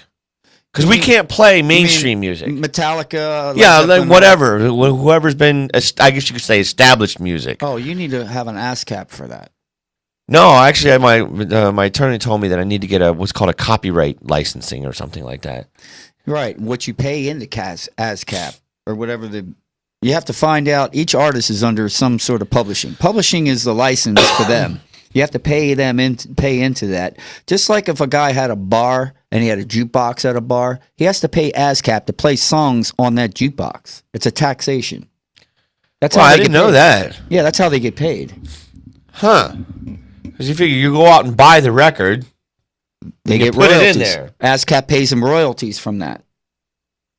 because we can't play mainstream music. Metallica. Yeah, Led like Zeppelin, whatever. Whoever's been, I guess you could say, established music. Oh, you need to have an ASCAP for that. No, actually, my attorney told me that I need to get what's called a copyright licensing or something like that. Right. What you pay into ASCAP or whatever you have to find out. Each artist is under some sort of publishing. Publishing is the license for them. You have to pay into that. Just like if a guy had a bar and he had a jukebox at a bar, he has to pay ASCAP to play songs on that jukebox. It's a taxation. That's Well, how I they didn't get know paid. that. Yeah, that's how they get paid. Huh. Because you figure you go out and buy the record. They You get put it in royalties. there. ASCAP pays them royalties from that.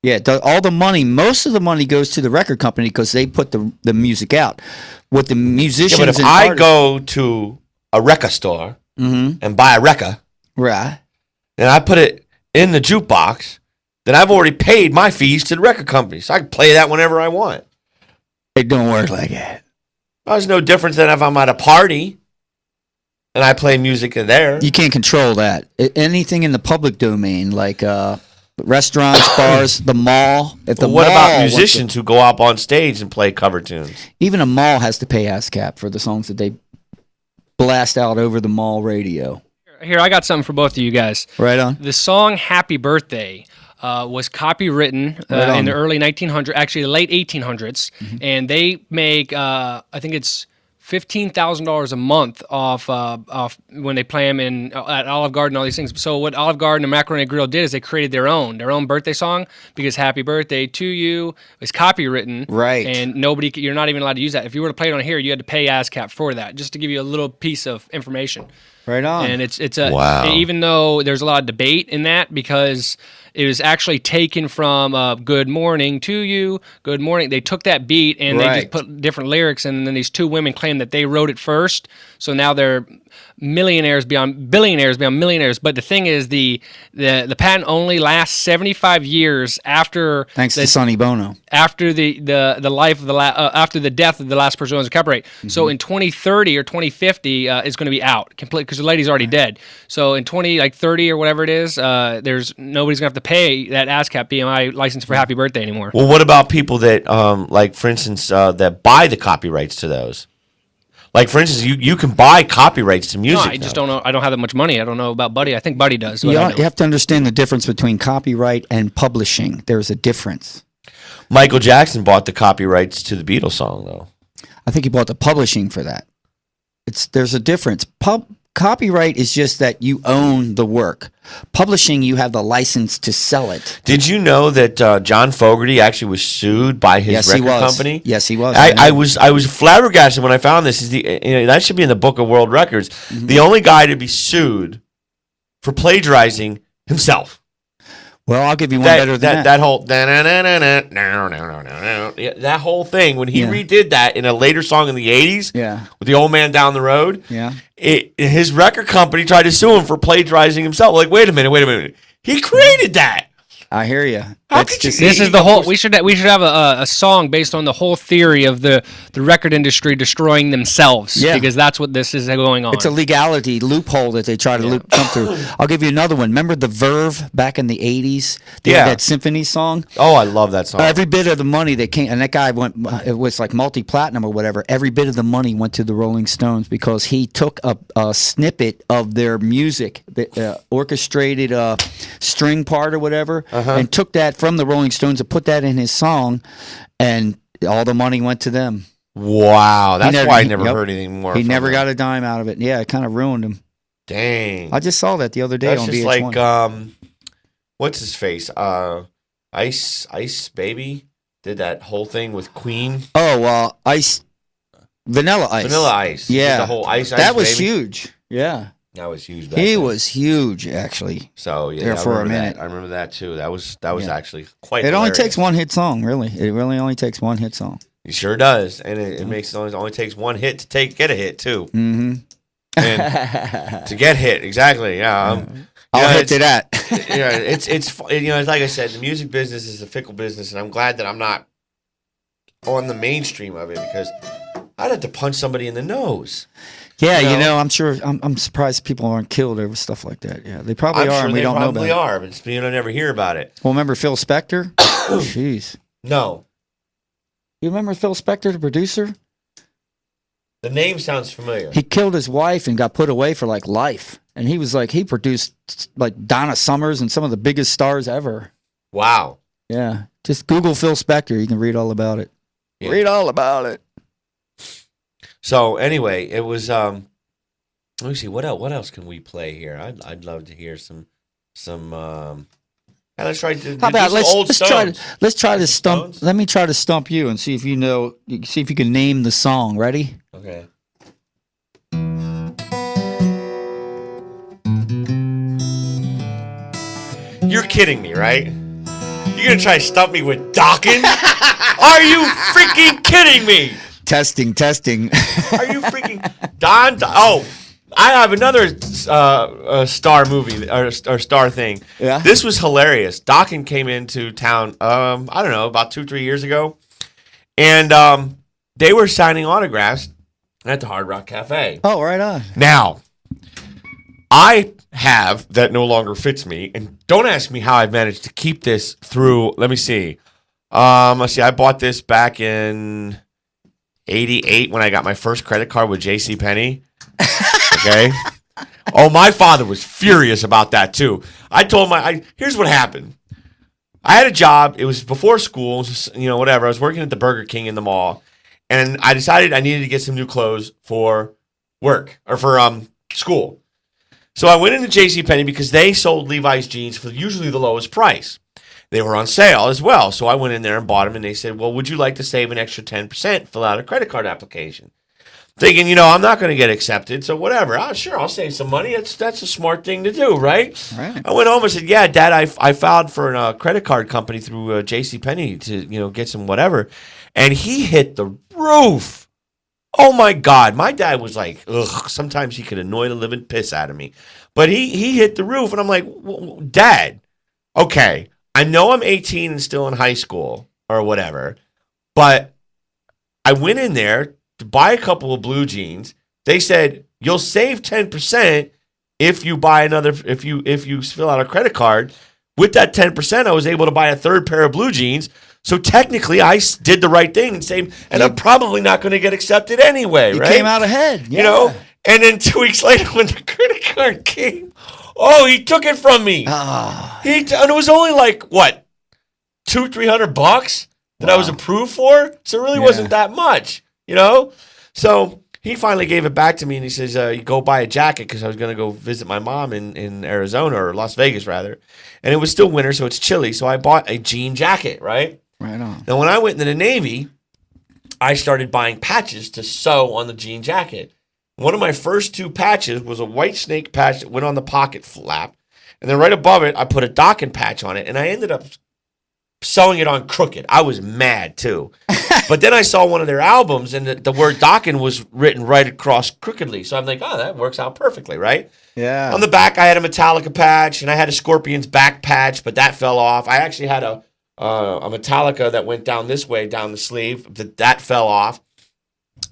Yeah, all the money, most of the money goes to the record company because they put the music out. What the musicians Yeah, but if and I artists- go to a record store Mhm. and buy a record, Right. and I put it in the jukebox, then I've already paid my fees to the record company. So I can play that whenever I want. It don't work like that. There's no difference than if I'm at a party and I play music in there. You can't control that. Anything in the public domain, like restaurants, bars, the mall. If the But what mall about wants to- musicians who go up on stage and play cover tunes? even a mall has to pay ASCAP for the songs that they blast out over the mall radio. Here, I got something for both of you guys. Right on. The song "Happy Birthday" was copywritten Right on. in the early 1900s, actually the late 1800s, and they make I think it's $15,000 a month off when they play them at Olive Garden, all these things. So what Olive Garden and Macaroni Grill did is they created their own birthday song because "Happy Birthday to You" is copywritten, Right. And you're not even allowed to use that. If you were to play it on here, you had to pay ASCAP for that, just to give you a little piece of information. Right on. And it's a Wow. even though there's a lot of debate in that because it was actually taken from "Good Morning to You," "Good Morning." They took that beat and they Right. just put different lyrics, and then these two women claim that they wrote it first. So now they're billionaires beyond millionaires. But the thing is, the patent only lasts 75 years after Thanks the, to Sonny Bono. after the life of after the death of the last person who owns a copyright. So in 2030 or 2050, it's going to be out completely because the lady's already dead. So in 2030 or whatever it is, there's nobody's going to have to pay that ASCAP BMI license for "Happy Birthday" anymore. Well, what about people that, like, for instance, that buy the copyrights to those? Like, for instance, you can buy copyrights to No, music. I just now. don't know. I don't have that much money. I don't know about Buddy. I think Buddy does. but I don't. You have to understand the difference between copyright and publishing. There's a difference. Michael Jackson bought the copyrights to the Beatles song, though. I think he bought the publishing for that. There's a difference. Copyright is just that you own the work. Publishing, you have the license to sell it. Did you know that John Fogerty actually was sued by his record company? Yes, he was. I was flabbergasted when I found this. That should be in the Book of World Records. Mm-hmm. The only guy to be sued for plagiarizing himself. Well, I'll give you one better than that. That whole that whole thing when he redid that in a later song in the 80s, with the old man down the road, his record company tried to sue him for plagiarizing himself. Like, wait a minute, he created that. I hear you. This is the whole. We should have a song based on the whole theory of the record industry destroying themselves. Yeah. Because that's what this is going on. It's a legality loophole that they try to come through. I'll give you another one. Remember the Verve back in the 80s? They had that symphony song. Oh, I love that song. Every bit of the money that came, and that guy went. It was like multi-platinum or whatever. Every bit of the money went to the Rolling Stones because he took a snippet of their music, the orchestrated string part or whatever, and took that from the Rolling Stones and put that in his song, and all the money went to them. Wow, that's why I never heard anything more. He never got a dime out of it. Yeah, it kind of ruined him. Dang. I just saw that the other day on VH1. That's just like, what's his face? Ice Baby did that whole thing with Queen. Oh, Vanilla Ice. Vanilla Ice. Yeah. The whole Ice that was Baby. Huge. Yeah. That was huge. He was huge, actually. So yeah, there for a minute. I remember that too. That was actually quite. It only takes one hit song, really. It really only takes one hit song. It sure does, and it makes it only takes one hit to get a hit too. Mm-hmm. And to get hit, exactly. Yeah. I'll hit to that. It's like I said, the music business is a fickle business, and I'm glad that I'm not on the mainstream of it because I'd have to punch somebody in the nose. Yeah, I'm sure. I'm surprised people aren't killed over stuff like that. Yeah, they probably are, and we don't know about it. They probably are, but you don't ever hear about it. Well, remember Phil Spector? Jeez. No. You remember Phil Spector, the producer? The name sounds familiar. He killed his wife and got put away for like life. And he was like, he produced like Donna Summers and some of the biggest stars ever. Wow. Yeah. Just Google Phil Spector. You can read all about it. Yeah. Read all about it. So anyway, it was. Let me see. What else can we play here? I'd love to hear some. Let's try to. How about let's try to stump. Stones? Let me try to stump you and see if you know. See if you can name the song. Ready? Okay. You're kidding me, right? You're gonna try to stump me with Dokken? Are you freaking kidding me? Testing. Are you freaking Don? Oh, I have another star movie or star thing. Yeah. This was hilarious. Dokken came into town. I don't know, about 2-3 years ago, and they were signing autographs at the Hard Rock Cafe. Oh, right on. Now, I have that no longer fits me, and don't ask me how I've managed to keep this through. Let me see. Let's see. I bought this back in '88 when I got my first credit card with JCPenney. Okay. Oh, my father was furious about that too. I told him, here's what happened. I had a job. It was before school, whatever. I was working at the Burger King in the mall, and I decided I needed to get some new clothes for work or for school. So I went into JCPenney because they sold Levi's jeans for usually the lowest price. They were on sale as well. So I went in there and bought them, and they said, well, would you like to save an extra 10%? Fill out a credit card application. Thinking, I'm not going to get accepted, so whatever. Sure, I'll save some money. That's a smart thing to do, right? Right. I went home and said, yeah, Dad, I filed for a credit card company through JCPenney to, get some whatever. And he hit the roof. Oh, my God. My dad was like, ugh, sometimes he could annoy the living piss out of me. But he hit the roof, and I'm like, Dad, okay, I know I'm 18 and still in high school or whatever, but I went in there to buy a couple of blue jeans. They said, you'll save 10% if you buy if you fill out a credit card. With that 10%, I was able to buy a third pair of blue jeans. So technically, I did the right thing and saved, and I'm probably not going to get accepted anyway, right? You came out ahead, yeah. And then 2 weeks later, when the credit card came, he took it from me. And it was only like what, $200-$300 that I was approved for. So it really wasn't that much, So he finally gave it back to me, and he says, "You go buy a jacket," because I was going to go visit my mom in Arizona, or Las Vegas rather, and it was still winter, so it's chilly. So I bought a jean jacket, right? Right on. Now, when I went into the Navy, I started buying patches to sew on the jean jacket. One of my first 2 patches was a white snake patch that went on the pocket flap, and then right above it, I put a Dokken patch on it, and I ended up sewing it on crooked. I was mad too. But then I saw one of their albums, and the word Dokken was written right across crookedly. So I'm like, oh, that works out perfectly, right? Yeah. On the back, I had a Metallica patch, and I had a Scorpions back patch, but that fell off. I actually had a Metallica that went down this way, down the sleeve. That fell off.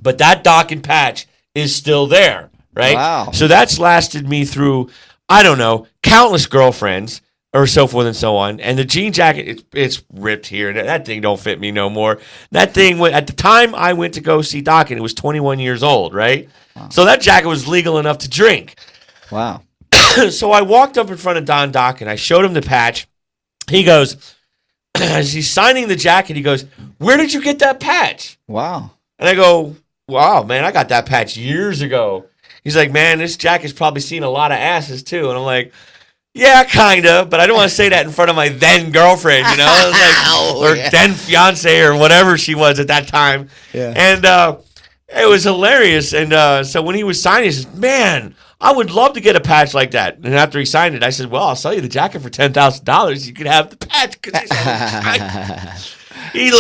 But that Dokken patch is still there, right? Wow. So that's lasted me through, I don't know, countless girlfriends, or so forth and so on. And the jean jacket, it's ripped here. That thing don't fit me no more. That thing, at the time I went to go see Dokken, it was 21 years old, right? Wow. So that jacket was legal enough to drink. Wow. So I walked up in front of Don Dokken. I showed him the patch. He goes, as he's signing the jacket, he goes, "Where did you get that patch?" Wow. And I go, "Wow, man, I got that patch years ago." He's like, "Man, this jacket's probably seen a lot of asses too." And I'm like, "Yeah, kind of, but I don't want to say that in front of my then girlfriend, you know, or then fiance or whatever she was at that time." Yeah. And it was hilarious. And so when he was signing, he says, "Man, I would love to get a patch like that." And after he signed it, I said, "Well, I'll sell you the jacket for $10,000. You could have the patch." He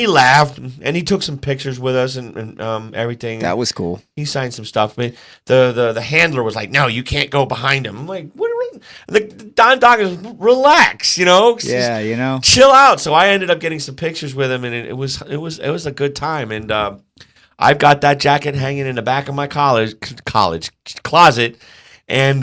laughed, and he took some pictures with us and everything. That was cool. He signed some stuff. But the handler was like, "No, you can't go behind him." I'm like, "What are we?" The Don Dokken, relax, you know. Yeah, you know. Chill out. So I ended up getting some pictures with him, and it was a good time. And I've got that jacket hanging in the back of my college closet, and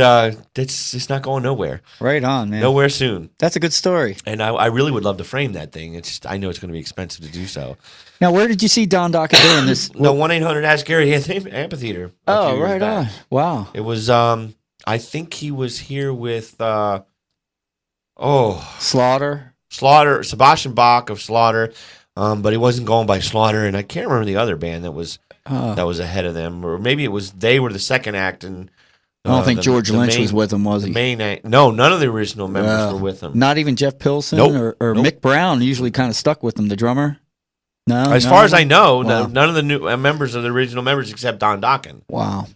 it's not going nowhere. Right on, man. Nowhere soon. That's a good story. And I really would love to frame that thing. It's just, I know it's going to be expensive to do so. Now, where did you see Don Dokken doing this? No, 1-800 Ask Gary Amphitheater. Oh, right on. Wow. It was I think he was here with Slaughter, Sebastian Bach of Slaughter. But he wasn't going by Slaughter, and I can't remember the other band that was ahead of them, or maybe they were the second act. And I don't think George Lynch was with them, was he? No, none of the original members were with them. Not even Jeff Pilson. Nope. Or Nope. Mick Brown usually kind of stuck with them, the drummer. No, as far as I know, Wow. none of the new members of the original members except Don Dokken. Wow.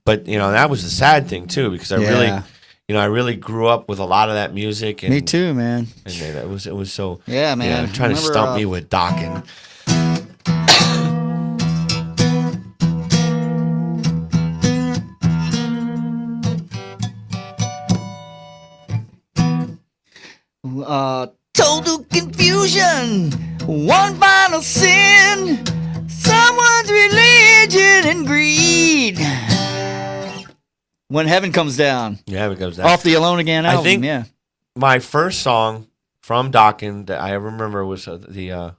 But that was the sad thing too, because I really grew up with a lot of that music. And, Me too, man. And it was so. Yeah, man. Yeah, trying to stump me with Dokken. Total confusion, one final sin, someone's religion and greed. When Heaven Comes Down. Yeah, Heaven Comes Down. Off the Alone Again album, I think yeah. my first song from Dokken that I remember was the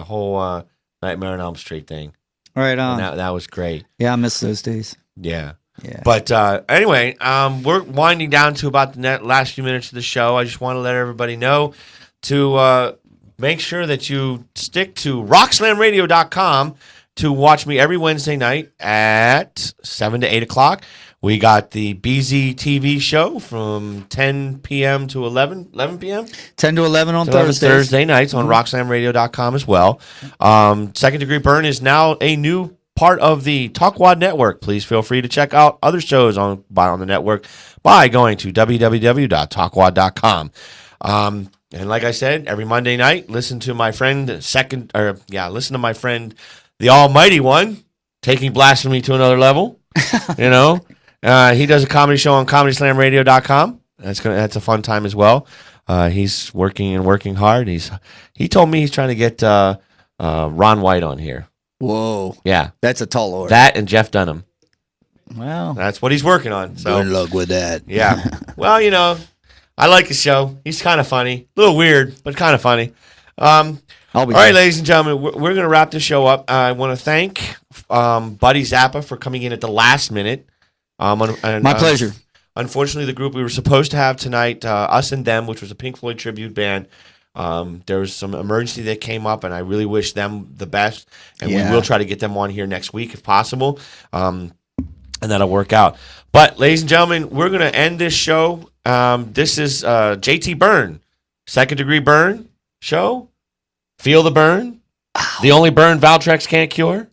whole Nightmare on Elm Street thing. Right on. And that was great. Yeah, I miss those days. Yeah. Yeah. But anyway, we're winding down to about the last few minutes of the show. I just want to let everybody know to make sure that you stick to rockslamradio.com to watch me every Wednesday night at 7 to 8 o'clock. We got the BZ TV show from 10 p.m. to 11 p.m. 10 to 11 on Thursday nights on rockslamradio.com as well. Second Degree Burn is now a new part of the Talkwad Network. Please feel free to check out other shows on the network by going to www.talkwad.com. And like I said, every Monday night, listen to my friend, the Almighty One, taking blasphemy to another level. You know, he does a comedy show on ComedySlamRadio.com. That's a fun time as well. He's working hard. He told me he's trying to get Ron White on here. Whoa. Yeah. That's a tall order. That and Jeff Dunham. Wow. That's what he's working on. So good luck with that. Yeah. Well, I like his show. He's kind of funny. A little weird, but kind of funny. All right, ladies and gentlemen, we're going to wrap the show up. I want to thank Buddy Zappa for coming in at the last minute. My pleasure. Unfortunately, the group we were supposed to have tonight, Us and Them, which was a Pink Floyd tribute band, There was some emergency that came up, and I really wish them the best. And Yeah. we will try to get them on here next week if possible, and that'll work out. But, ladies and gentlemen, we're going to end this show. This is JT Burn, Second Degree Burn show. Feel the burn. The only burn Valtrex can't cure.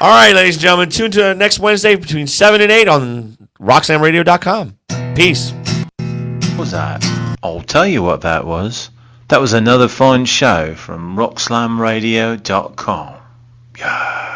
All right, ladies and gentlemen, tune to next Wednesday between 7 and 8 on RoxanRadio.com. Peace. What was that? I'll tell you what that was. That was another fine show from RockSlamRadio.com. Yeah.